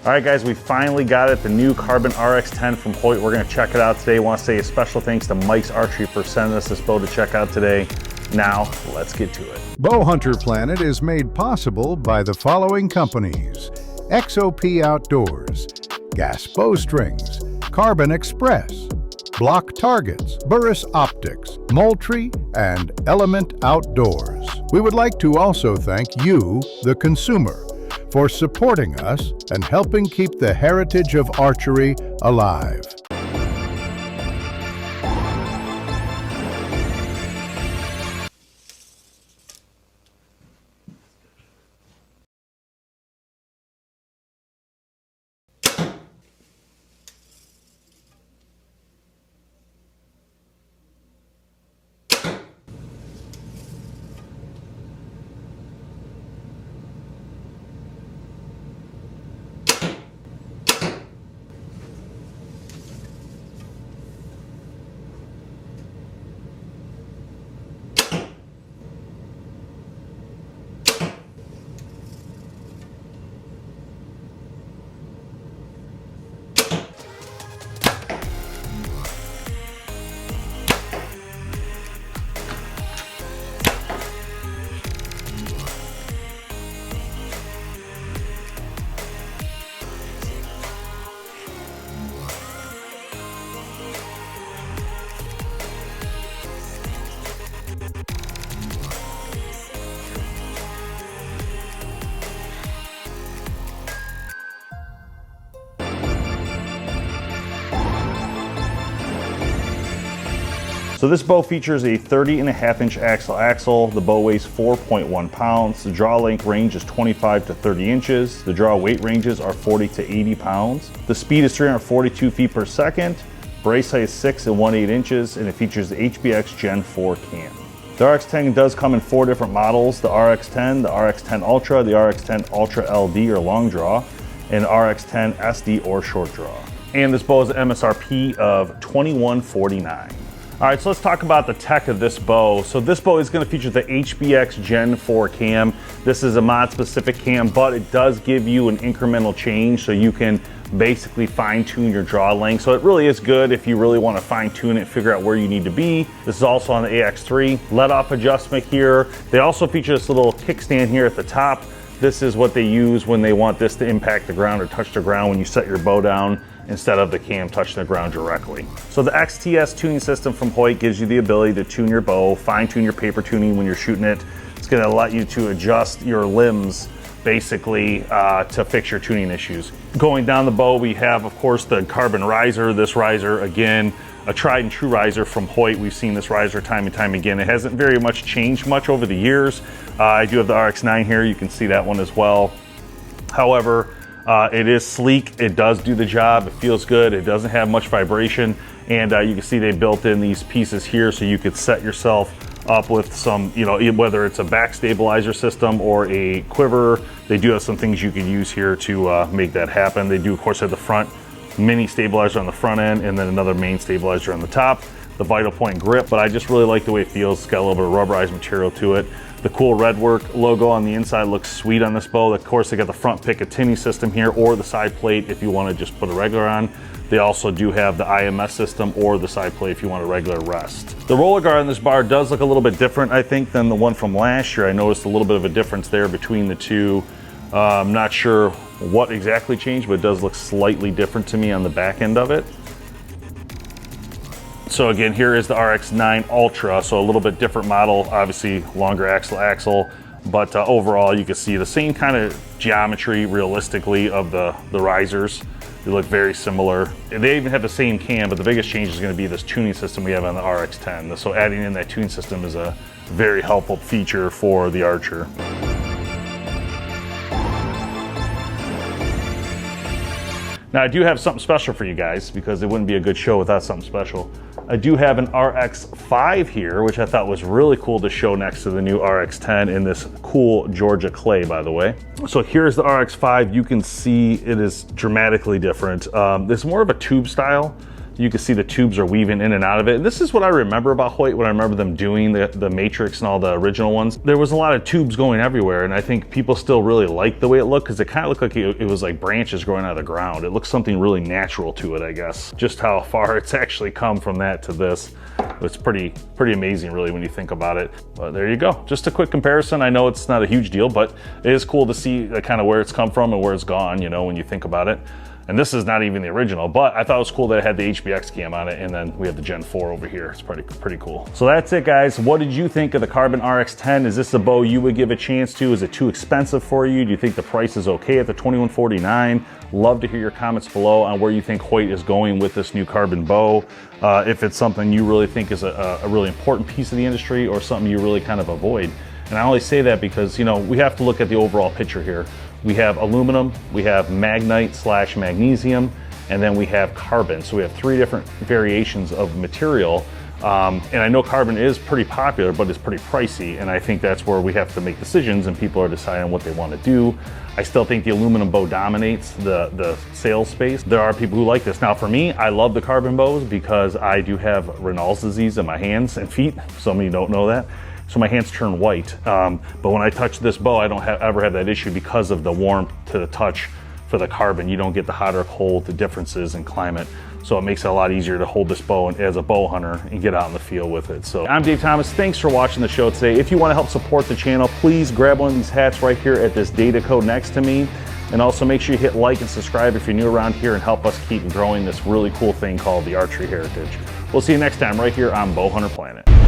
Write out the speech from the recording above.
All right guys, we finally got it, the new Carbon RX-10 from Hoyt. We're gonna check it out today. I wanna say a special thanks to Mike's Archery for sending us this bow to check out today. Now, let's get to it. BowHunterPlanet is made possible by the following companies: XOP Outdoors, Gas Bowstrings, Carbon Express, Block Targets, Burris Optics, Moultrie, and Element Outdoors. We would like to also thank you, the consumer, for supporting us and helping keep the heritage of archery alive. So this bow features a 30.5-inch axle. The bow weighs 4.1 pounds. The draw length range is 25 to 30 inches. The draw weight ranges are 40 to 80 pounds. The speed is 342 feet per second. Brace height is 6 1/8 inches, and it features the HBX Gen 4 cam. The RX-10 does come in 4 different models: the RX-10, the RX-10 Ultra, the RX-10 Ultra LD or long draw, and RX-10 SD or short draw. And this bow is an MSRP of $2149. All right, so let's talk about the tech of this bow. So this bow is going to feature the HBX Gen 4 cam. This is a mod-specific cam, but it does give you an incremental change, so you can basically fine-tune your draw length. So it really is good if you really want to fine-tune it, figure out where you need to be. This is also on the AX3. Let-off adjustment here. They also feature this little kickstand here at the top. This is what they use when they want this to impact the ground or touch the ground when you set your bow down, instead of the cam touching the ground directly. So the XTS tuning system from Hoyt gives you the ability to tune your bow, fine-tune your paper tuning when you're shooting it. It's gonna let you to adjust your limbs basically to fix your tuning issues. Going down the bow, we have, of course, the carbon riser. This riser, again, a tried and true riser from Hoyt. We've seen this riser time and time again. It hasn't very much changed much over the years. I do have the RX-9 here. You can see that one as well. However, it is sleek, it does do the job, it feels good, it doesn't have much vibration, and you can see they built in these pieces here so you could set yourself up with some, you know, whether it's a back stabilizer system or a quiver. They do have some things you could use here to make that happen. They do, of course, have the front mini stabilizer on the front end and then another main stabilizer on the top. The Vital Point grip, but I just really like the way it feels. It's got a little bit of rubberized material to it. The cool Redwork logo on the inside looks sweet on this bow. Of course, they got the front Picatinny system here, or the side plate if you want to just put a regular on. They also do have the IMS system or the side plate if you want a regular rest. The roller guard on this bar does look a little bit different, I think, than the one from last year. I noticed a little bit of a difference there between the two. I'm not sure what exactly changed, but it does look slightly different to me on the back end of it. So again, here is the RX-9 Ultra, so a little bit different model, obviously longer axle, but overall you can see the same kind of geometry realistically of the risers. They look very similar. They even have the same cam, but the biggest change is going to be this tuning system we have on the RX-10. So adding in that tuning system is a very helpful feature for the archer. Now I do have something special for you guys, because it wouldn't be a good show without something special. I do have an RX-5 here, which I thought was really cool to show next to the new RX-10 in this cool Georgia clay, by the way. So here's the RX-5. You can see it is dramatically different. This is more of a tube style. You can see the tubes are weaving in and out of it. This is what I remember about Hoyt, when I remember them doing the Matrix and all the original ones. There was a lot of tubes going everywhere, and I think people still really liked the way it looked, because it kind of looked like it was like branches growing out of the ground. It looks something really natural to it, I guess. Just how far it's actually come from that to this. It's pretty amazing, really, when you think about it. But there you go. Just a quick comparison. I know it's not a huge deal, but it is cool to see kind of where it's come from and where it's gone, you know, when you think about it. And this is not even the original, but I thought it was cool that it had the HBX cam on it, and then we have the Gen 4 over here. It's pretty cool. So that's it, guys. What did you think of the Carbon RX-10? Is this a bow you would give a chance to? Is it too expensive for you? Do you think the price is okay at the $2149? Love to hear your comments below on where you think Hoyt is going with this new carbon bow. If it's something you really think is a really important piece of the industry, or something you really kind of avoid. And I only say that because, you know, we have to look at the overall picture here. We have aluminum, we have magnite / magnesium, and then we have carbon. So we have 3 different variations of material. And I know carbon is pretty popular, but it's pretty pricey. And I think that's where we have to make decisions, and people are deciding what they want to do. I still think the aluminum bow dominates the sales space. There are people who like this. Now for me, I love the carbon bows because I do have Raynaud's disease in my hands and feet. Some of you don't know that. So my hands turn white. But when I touch this bow, I don't ever have that issue because of the warmth to the touch for the carbon. You don't get the hot or cold, the differences in climate. So it makes it a lot easier to hold this bow as a bow hunter and get out in the field with it. So I'm Dave Thomas. Thanks for watching the show today. If you want to help support the channel, please grab one of these hats right here at this data code next to me. And also make sure you hit like and subscribe if you're new around here, and help us keep growing this really cool thing called the archery heritage. We'll see you next time right here on BowHunterPlanet.